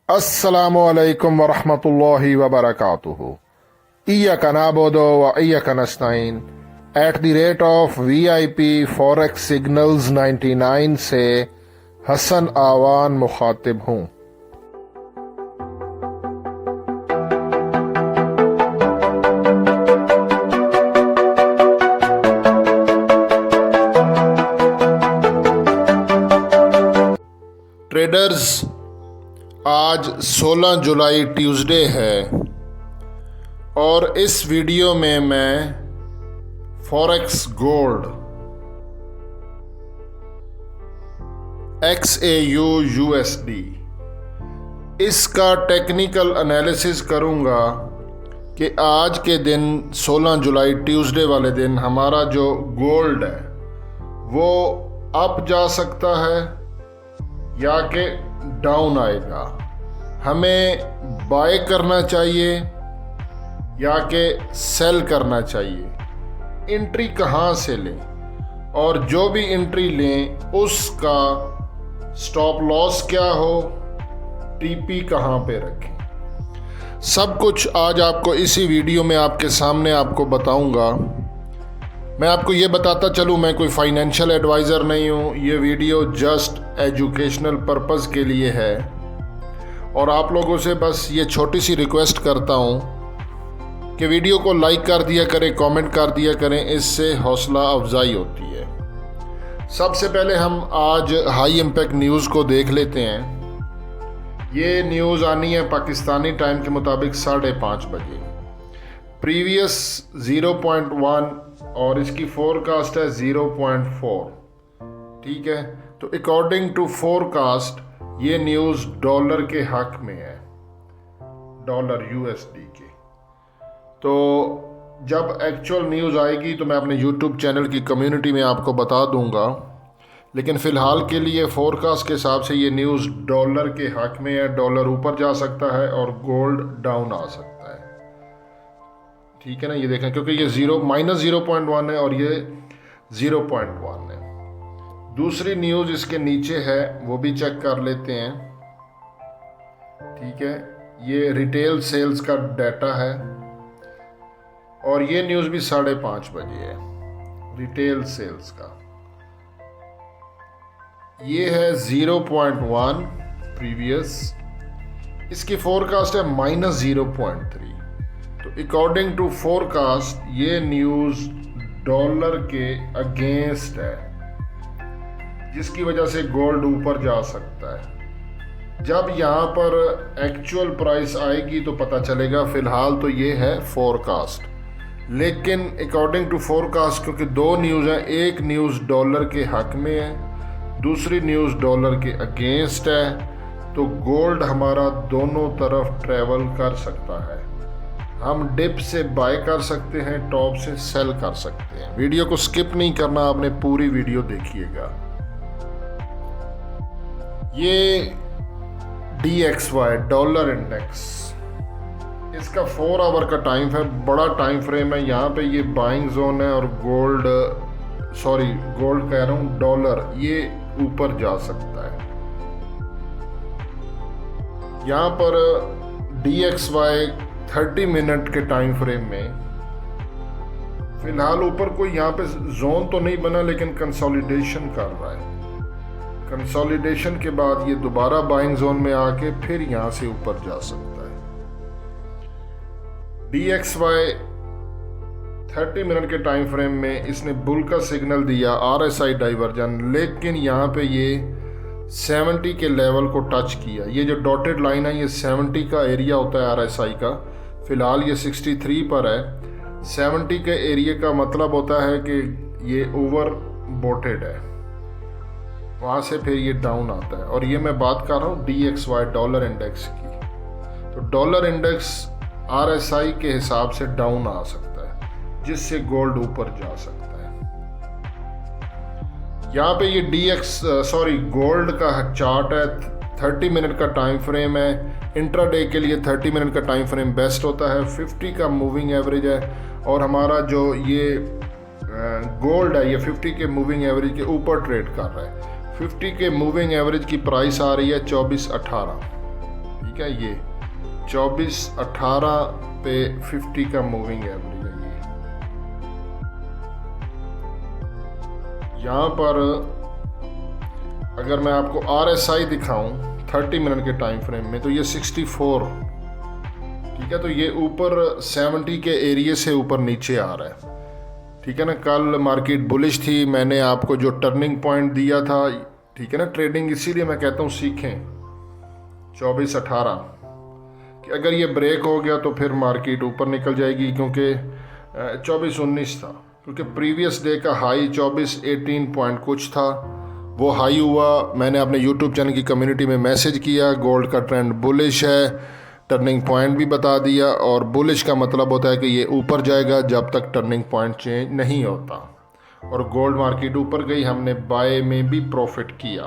अस्सलामु अलैकुम वरहमतुल्लाहि वबरकातुहू। इय्याका नअबुदु व इय्याका नस्तईन @VIP फॉरेक्स सिग्नल्स 99 से हसन आवान मुखातिब हूँ। ट्रेडर्स, आज 16 जुलाई ट्यूसडे है और इस वीडियो में मैं फॉरेक्स गोल्ड XAU USD इसका टेक्निकल एनालिसिस करूंगा कि आज के दिन 16 जुलाई ट्यूसडे वाले दिन हमारा जो गोल्ड है वो अप जा सकता है या कि डाउन आएगा। हमें बाय करना चाहिए या कि सेल करना चाहिए, एंट्री कहाँ से लें और जो भी एंट्री लें उसका स्टॉप लॉस क्या हो, टीपी कहाँ पे रखें, सब कुछ आज आपको इसी वीडियो में आपके सामने आपको बताऊंगा। मैं आपको ये बताता चलूँ, मैं कोई फाइनेंशियल एडवाइज़र नहीं हूँ। ये वीडियो जस्ट एजुकेशनल पर्पज़ के लिए है और आप लोगों से बस ये छोटी सी रिक्वेस्ट करता हूँ कि वीडियो को लाइक कर दिया करें, कमेंट कर दिया करें, इससे हौसला अफजाई होती है। सबसे पहले हम आज हाई इम्पैक्ट न्यूज़ को देख लेते हैं। ये न्यूज़ आनी है पाकिस्तानी टाइम के मुताबिक 5:30 बजे। प्रीवियस 0.1 और इसकी फोरकास्ट है 0.4। ठीक है, तो अकॉर्डिंग टू फोरकास्ट ये न्यूज़ डॉलर के हक में है, डॉलर USD के। तो जब एक्चुअल न्यूज़ आएगी तो मैं अपने यूट्यूब चैनल की कम्युनिटी में आपको बता दूंगा, लेकिन फ़िलहाल के लिए फोरकास्ट के हिसाब से ये न्यूज़ डॉलर के हक में है। डॉलर ऊपर जा सकता है और गोल्ड डाउन आ सकता है। ठीक है ना, ये देखें, क्योंकि ये -0.1 है और ये 0.1 है। दूसरी न्यूज़ इसके नीचे है, वो भी चेक कर लेते हैं। ठीक है, ये रिटेल सेल्स का डाटा है और ये न्यूज़ भी 5:30 बजे है, रिटेल सेल्स का। ये है 0.1 प्रीवियस, इसकी फोरकास्ट है -0.3। तो अकॉर्डिंग टू फोरकास्ट ये न्यूज़ डॉलर के अगेंस्ट है, जिसकी वजह से गोल्ड ऊपर जा सकता है। जब यहाँ पर एक्चुअल प्राइस आएगी तो पता चलेगा। फ़िलहाल तो ये है फोरकास्ट, लेकिन अकॉर्डिंग टू फोरकास्ट क्योंकि दो न्यूज़ हैं, एक न्यूज़ डॉलर के हक में है, दूसरी न्यूज़ डॉलर के अगेंस्ट है, तो गोल्ड हमारा दोनों तरफ ट्रैवल कर सकता है। हम डिप से बाय कर सकते हैं, टॉप से सेल कर सकते हैं। वीडियो को स्किप नहीं करना, आपने पूरी वीडियो देखिएगा। ये DXY डॉलर इंडेक्स, इसका 4 आवर का टाइम है, बड़ा टाइम फ्रेम है। यहाँ पे ये बाइंग जोन है और गोल्ड कह रहा हूँ, डॉलर ये ऊपर जा सकता है। यहाँ पर DXY 30 मिनट के टाइम फ्रेम में फिलहाल ऊपर कोई यहाँ पे जोन तो नहीं बना, लेकिन कंसोलिडेशन कर रहा है। कंसोलिडेशन के बाद ये दोबारा बाइंग जोन में आके फिर यहाँ से ऊपर जा सकता है। DXY 30 मिनट के टाइम फ्रेम में इसने बुल का सिग्नल दिया, RSI डाइवर्जन, लेकिन यहाँ पे ये 70 के लेवल को टच किया। ये जो डॉटेड लाइन है ये 70 का एरिया होता है RSI का। फिलहाल ये 63 पर है। 70 के एरिया का मतलब होता है कि ये ओवर बोटेड है, वहाँ से फिर ये डाउन आता है। और ये मैं बात कर रहा हूँ DXY डॉलर इंडेक्स की। तो डॉलर इंडेक्स RSI के हिसाब से डाउन आ सकता है, जिससे गोल्ड ऊपर जा सकता है। यहाँ पे ये गोल्ड का चार्ट है, 30 मिनट का टाइम फ्रेम है। इंट्राडे के लिए 30 मिनट का टाइम फ्रेम बेस्ट होता है। 50 का मूविंग एवरेज है और हमारा जो ये गोल्ड है ये 50 के मूविंग एवरेज के ऊपर ट्रेड कर रहा है। 50 के मूविंग एवरेज की प्राइस आ रही है 24.18। ठीक ठीक है। ये 24.18 पे 50 का मूविंग एवरेज है ये। यहाँ पर अगर मैं आपको RSI दिखाऊं 30 मिनट के टाइम फ्रेम में, तो ये 64, ठीक है। तो ये ऊपर 70 के एरिया से ऊपर नीचे आ रहा है, ठीक है ना। कल मार्केट बुलिश थी, मैंने आपको जो टर्निंग पॉइंट दिया था, ठीक है ना। ट्रेडिंग इसीलिए मैं कहता हूँ सीखें 24.18 कि अगर ये ब्रेक हो गया तो फिर मार्केट ऊपर निकल जाएगी, क्योंकि 24.19 था, क्योंकि प्रीवियस डे का हाई 24.18 पॉइंट कुछ था, वो हाई हुआ। मैंने अपने यूट्यूब चैनल की कम्युनिटी में मैसेज किया गोल्ड का ट्रेंड बुलिश है, टर्निंग पॉइंट भी बता दिया। और बुलिश का मतलब होता है कि ये ऊपर जाएगा जब तक टर्निंग पॉइंट चेंज नहीं होता। और गोल्ड मार्केट ऊपर गई, हमने बाय में भी प्रॉफिट किया।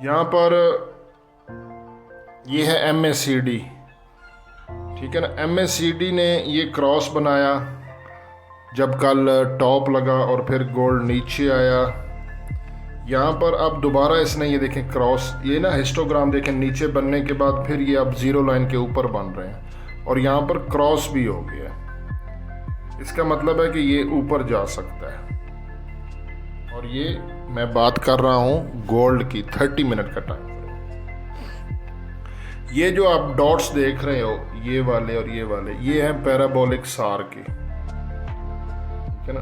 यहाँ पर ये है MACD, ठीक है ना। MACD ने ये क्रॉस बनाया जब कल टॉप लगा और फिर गोल्ड नीचे आया। यहाँ पर अब दोबारा इसने ये देखें क्रॉस, ये ना हिस्टोग्राम देखें, नीचे बनने के बाद फिर ये अब जीरो लाइन के ऊपर बन रहे हैं और यहाँ पर क्रॉस भी हो गया। इसका मतलब है कि ये ऊपर जा सकता है। और ये मैं बात कर रहा हूँ गोल्ड की 30 मिनट का टाइम। ये जो आप डॉट्स देख रहे हो, ये वाले और ये वाले, ये हैं पैराबोलिक सार के, ठीक है ना।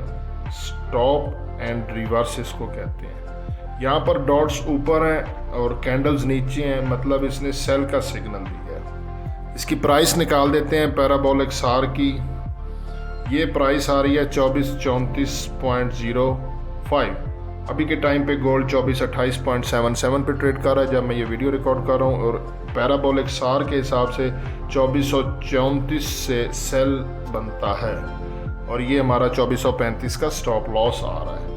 स्टॉप एंड रिवर्स इसको कहते हैं। यहाँ पर डॉट्स ऊपर हैं और कैंडल्स नीचे हैं, मतलब इसने सेल का सिग्नल दिया है। इसकी प्राइस निकाल देते हैं पैराबोलिक सार की। ये प्राइस आ रही है 2434.05। अभी के टाइम पे गोल्ड 2428.77 पे ट्रेड कर रहा है जब मैं ये वीडियो रिकॉर्ड कर रहा हूँ। और पैराबोलिक सार के हिसाब से 2434 से सेल बनता है और ये हमारा 2435 का स्टॉप लॉस आ रहा है।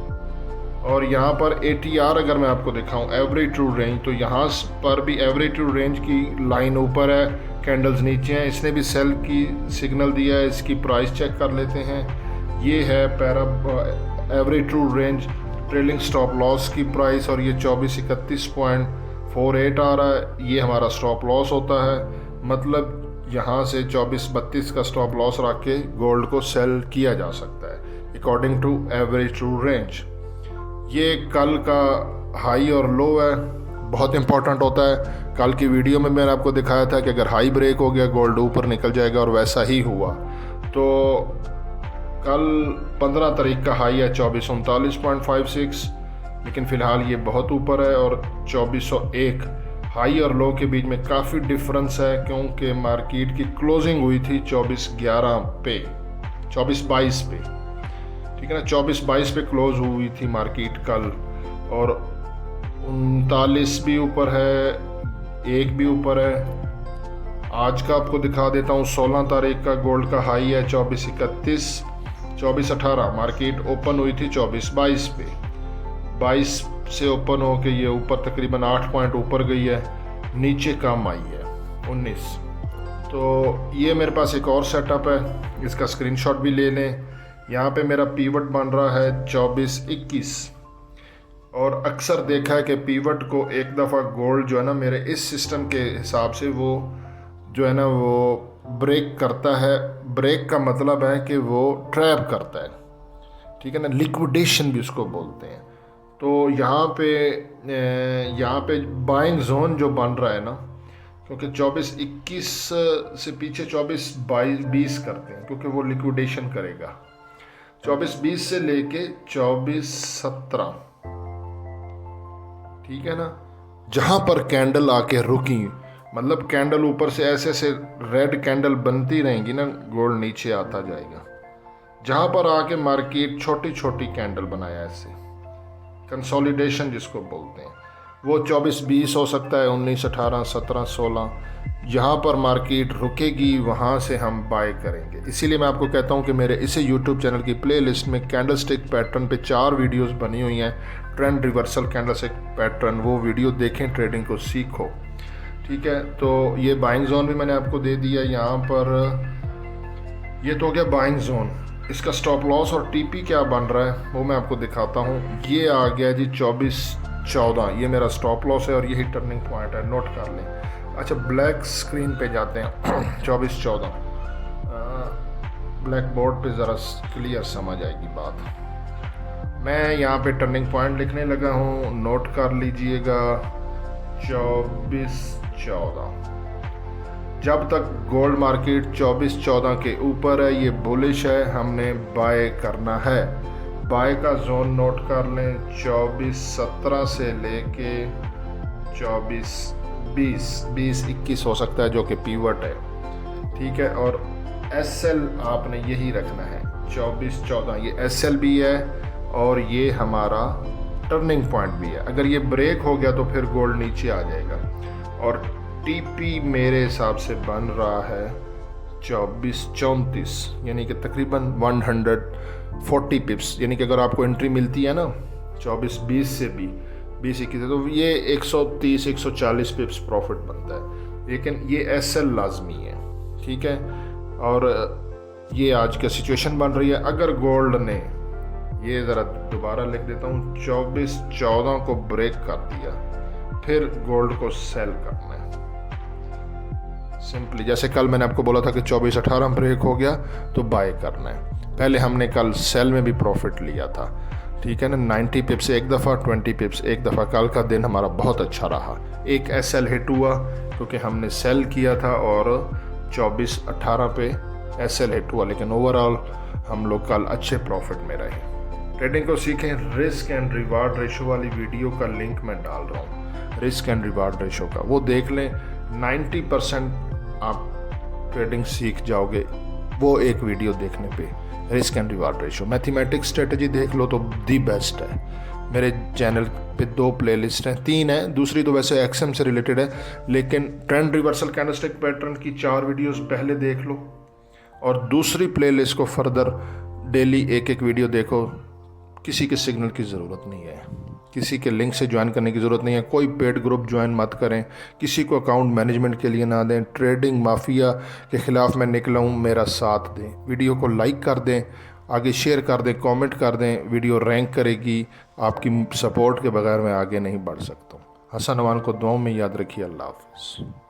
और यहाँ पर ATR अगर मैं आपको दिखाऊं, एवरेज ट्रू रेंज, तो यहाँ पर भी एवरेज ट्रू रेंज की लाइन ऊपर है, कैंडल्स नीचे हैं। इसने भी सेल की सिग्नल दिया है। इसकी प्राइस चेक कर लेते हैं। ये है average true range trailing stop loss की प्राइस और ये 2431.48 आ रहा है। ये हमारा स्टॉप लॉस होता है, मतलब यहाँ से 2432 का स्टॉप लॉस रख के गोल्ड को सेल किया जा सकता है according to average true range. ये कल का हाई और लो है, बहुत इंपॉर्टेंट होता है। कल की वीडियो में मैंने आपको दिखाया था कि अगर हाई ब्रेक हो गया गोल्ड ऊपर निकल जाएगा और वैसा ही हुआ। तो कल 15 तारीख का हाई है 2439.56, लेकिन फ़िलहाल ये बहुत ऊपर है। और 2401 हाई और लो के बीच में काफ़ी डिफरेंस है, क्योंकि मार्केट की क्लोजिंग हुई थी 2411 पे, 2422 पे, ठीक है ना। 2422 पे क्लोज हुई थी मार्केट कल और 39 भी ऊपर है, 1 भी ऊपर है। आज का आपको दिखा देता हूँ। 16 तारीख का गोल्ड का हाई है 2431, 2418 मार्केट ओपन हुई थी 2422 पे, 22 से ओपन होके ये ऊपर तकरीबन 8 पॉइंट ऊपर गई है, नीचे कम आई है 19। तो ये मेरे पास एक और सेटअप है, इसका स्क्रीनशॉट भी ले लें। यहाँ पे मेरा पीवट बन रहा है 2421 और अक्सर देखा है कि पीवट को एक दफ़ा गोल्ड जो है ना, मेरे इस सिस्टम के हिसाब से वो जो है ना वो ब्रेक करता है। ब्रेक का मतलब है कि वो ट्रैप करता है, ठीक है ना, लिक्विडेशन भी उसको बोलते हैं। तो यहाँ पे बाइंग जोन जो बन रहा है ना, क्योंकि 2421 से पीछे 2420 करते हैं, क्योंकि वो लिक्विडेशन करेगा। 2420 से लेके 2417, ठीक है ना, जहाँ पर कैंडल आके रुकी, मतलब कैंडल ऊपर से ऐसे ऐसे रेड कैंडल बनती रहेंगी ना, गोल्ड नीचे आता जाएगा। जहाँ पर आके मार्केट छोटी छोटी कैंडल बनाया ऐसे, कंसोलिडेशन जिसको बोलते हैं, वो 24-20 हो सकता है, 19, 18, 17, 16, जहाँ पर मार्केट रुकेगी वहाँ से हम बाय करेंगे। इसीलिए मैं आपको कहता हूँ कि मेरे इसे यूट्यूब चैनल की प्लेलिस्ट में कैंडलस्टिक पैटर्न पे 4 वीडियोस बनी हुई हैं, ट्रेंड रिवर्सल कैंडलस्टिक पैटर्न, वो वीडियो देखें, ट्रेडिंग को सीखो, ठीक है। तो ये बाइंग जोन भी मैंने आपको दे दिया यहाँ पर, ये तो हो गया बाइंग जोन। इसका स्टॉप लॉस और टीपी क्या बन रहा है वो मैं आपको दिखाता हूँ। ये आ गया जी 24 14 ये मेरा स्टॉप लॉस है और यही टर्निंग पॉइंट है, नोट कर लें। अच्छा ब्लैक स्क्रीन पे जाते हैं 24-14 ब्लैक बोर्ड पे ज़रा क्लियर समझ आएगी बात। मैं यहाँ पे टर्निंग पॉइंट लिखने लगा हूँ, नोट कर लीजिएगा 24-14। जब तक गोल्ड मार्केट 24-14 के ऊपर है ये बुलिश है, हमने बाय करना है। बाय का जोन नोट कर लें 24-17 से लेके 24-20 हो सकता है जो कि पीवट है, ठीक है। और SL आपने यही रखना है 24-14, ये SL भी है और ये हमारा टर्निंग पॉइंट भी है। अगर ये ब्रेक हो गया तो फिर गोल्ड नीचे आ जाएगा। और TP मेरे हिसाब से बन रहा है 24-34 यानी कि तकरीबन 140 पिप्स, यानी कि अगर आपको एंट्री मिलती है ना 24-20 से भी 20-21 से, तो ये 130-140 पिप्स प्रॉफिट बनता है। लेकिन ये SL लाजमी है, ठीक है। और ये आज का सिचुएशन बन रही है। अगर गोल्ड ने ये ज़रा दोबारा लिख देता हूँ 24-14 को ब्रेक कर दिया, फिर गोल्ड को सेल करना है सिंपली। जैसे कल मैंने आपको बोला था कि 24-18 ब्रेक हो गया तो बाय करना है। पहले हमने कल सेल में भी प्रॉफिट लिया था, ठीक है ना, 90 पिप्स एक दफ़ा, 20 पिप्स एक दफ़ा। कल का दिन हमारा बहुत अच्छा रहा। एक SL हिट हुआ क्योंकि हमने सेल किया था और 24-18 पे SL हिट हुआ, लेकिन ओवरऑल हम लोग कल अच्छे प्रॉफिट में रहे। ट्रेडिंग को सीखें। रिस्क एंड रिवार्ड रेशो वाली वीडियो का लिंक मैं डाल रहा हूँ, रिस्क एंड रिवार्ड रेशो का, वो देख लें। 90% आप ट्रेडिंग सीख जाओगे वो एक वीडियो देखने पे, risk and reward ratio. Mathematics strategy देख लो तो दी बेस्ट है। मेरे चैनल पे 2 प्लेलिस्ट हैं, 3 हैं, दूसरी तो वैसे एक्सएम से रिलेटेड है, लेकिन ट्रेंड रिवर्सल कैंडलस्टिक पैटर्न की 4 वीडियोस पहले देख लो और दूसरी प्लेलिस्ट को फर्दर डेली एक वीडियो देखो। किसी के सिग्नल की ज़रूरत नहीं है, किसी के लिंक से ज्वाइन करने की ज़रूरत नहीं है, कोई पेड ग्रुप ज्वाइन मत करें, किसी को अकाउंट मैनेजमेंट के लिए ना दें। ट्रेडिंग माफिया के ख़िलाफ़ मैं निकला हूँ, मेरा साथ दें। वीडियो को लाइक कर दें, आगे शेयर कर दें, कमेंट कर दें, वीडियो रैंक करेगी। आपकी सपोर्ट के बगैर मैं आगे नहीं बढ़ सकता हूँ। हसन अमान को दुआओं में याद रखिए। अल्लाह हाफ़िज़।